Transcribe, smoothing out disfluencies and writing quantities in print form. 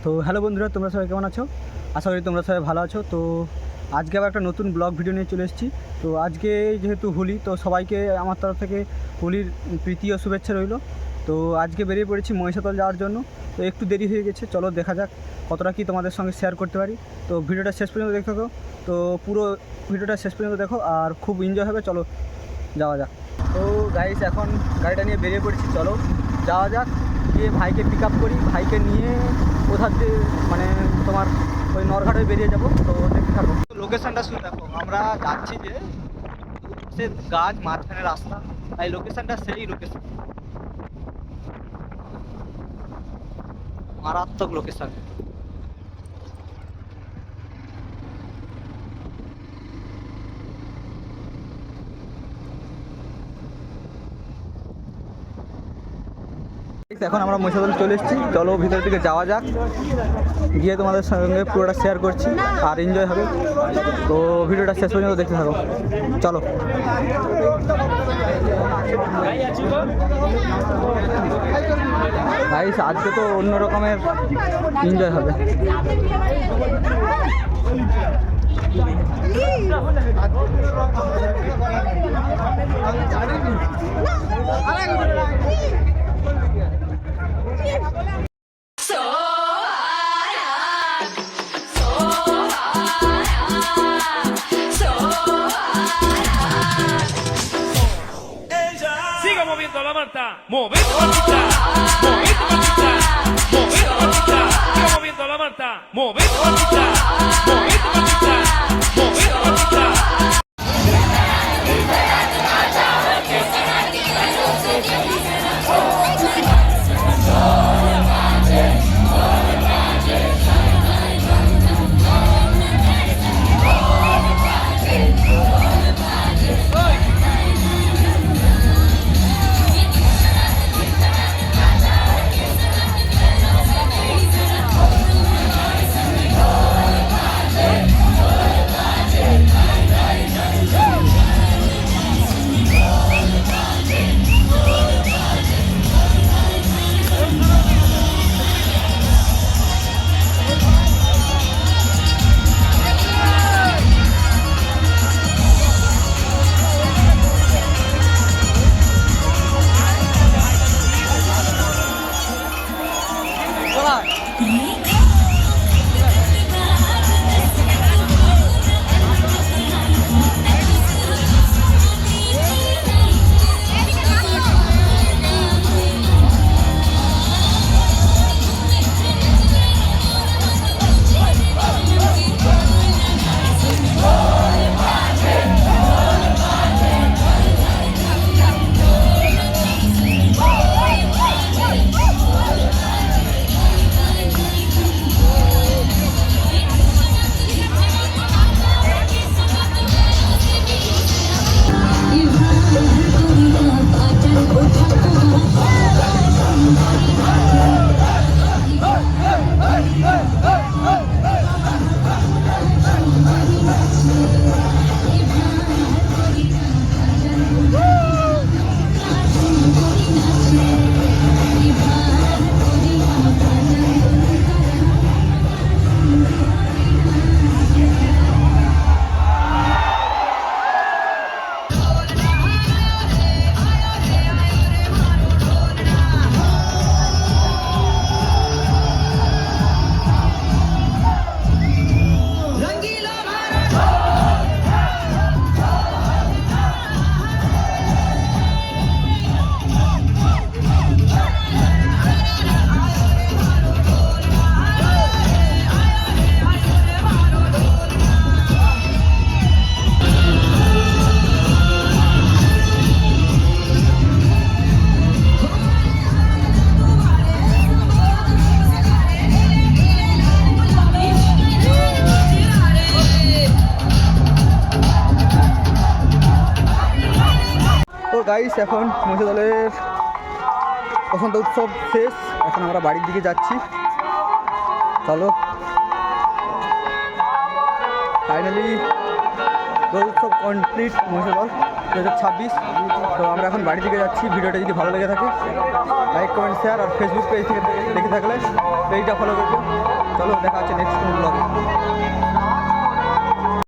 তো হ্যালো বন্ধুরা, তোমরা সবাই কেমন আছো? আশা করি তোমরা সবাই ভালো আছো। তো আজকে আবার একটা নতুন ব্লগ ভিডিও নিয়ে চলে এসেছি। তো আজকে যেহেতু হোলি, তো সবাইকে আমার তরফ থেকে হোলির প্রীতি ও শুভেচ্ছা রইল। তো আজকে বেরিয়ে পড়েছি মহিষাদল যাওয়ার জন্য। তো একটু দেরি হয়ে গেছে, চলো দেখা যাক কতটা কি তোমাদের সঙ্গে শেয়ার করতে পারি। তো ভিডিওটা শেষ পর্যন্ত দেখতে থাকো। তো পুরো ভিডিওটা শেষ পর্যন্ত দেখো আর খুব এনজয় হবে। চলো যাওয়া যাক। তো গাইস, এখন গাড়িটা নিয়ে বেরিয়ে পড়েছি, চলো যাওয়া যাক। গিয়ে ভাইকে পিক আপ করি, ভাইকে নিয়ে কোথার দিয়ে মানে তোমার ওই নরঘাট হয়ে বেরিয়ে যাবো। তো দেখতে থাকো। লোকেশানটা শুনে দেখো, আমরা যাচ্ছি যে সে গাছ মাঝখানে রাস্তা, তাই লোকেশানটা সেই লোকেশান, মারাত্মক লোকেশান। এখন আমরা মহিষাদল চলে এসেছি, চলো ভিতরের দিকে যাওয়া যাক। গিয়ে তোমাদের সঙ্গে পুরোটা শেয়ার করছি আর এনজয় হবে। তো ভিডিওটা শেষ পর্যন্ত দেখতে থাকো, চলো। গাইস, আজকে তো অন্য রকমের এনজয় হবে। Siga moviendo la manta, moviendo mantita, moviendo mantita, moviendo mantita, siga moviendo la manta, moviendo mantita, moviendo mantita, moviendo mantita. তো গাইস, এখন মহিষাদলের বসন্ত উৎসব শেষ, এখন আমরা বাড়ির দিকে যাচ্ছি। চলো, ফাইনালি দোল উৎসব কমপ্লিট মহিষাদল 2026। তো আমরা এখন বাড়ি দিকে যাচ্ছি। ভিডিওটা যদি ভালো লেগে থাকে লাইক, কমেন্ট, শেয়ার, আর ফেসবুক পেজ থেকে দেখে থাকলে পেজটা ফলো করবে। চলো দেখা হচ্ছে নেক্সট কোনো ব্লগে।